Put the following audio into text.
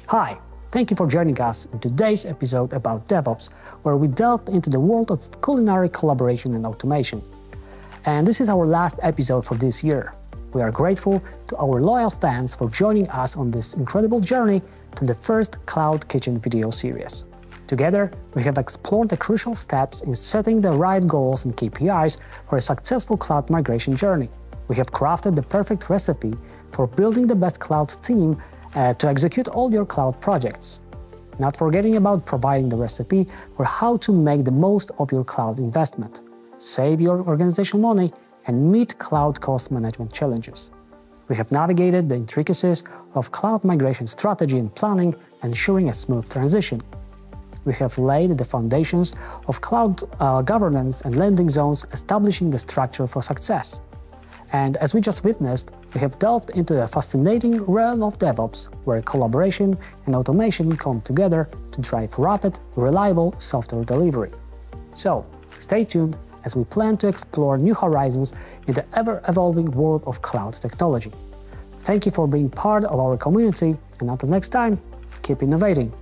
Hi, thank you for joining us in today's episode about DevOps, where we delve into the world of culinary collaboration and automation. And this is our last episode for this year. We are grateful to our loyal fans for joining us on this incredible journey to the first Cloud Kitchen video series. Together, we have explored the crucial steps in setting the right goals and KPIs for a successful cloud migration journey. We have crafted the perfect recipe for building the best cloud team to execute all your cloud projects. Not forgetting about providing the recipe for how to make the most of your cloud investment, save your organization money, and meet cloud cost management challenges. We have navigated the intricacies of cloud migration strategy and planning, ensuring a smooth transition. We have laid the foundations of cloud governance and landing zones, establishing the structure for success. And as we just witnessed, we have delved into a fascinating realm of DevOps, where collaboration and automation come together to drive rapid, reliable software delivery. So, stay tuned as we plan to explore new horizons in the ever-evolving world of cloud technology. Thank you for being part of our community, and until next time, keep innovating.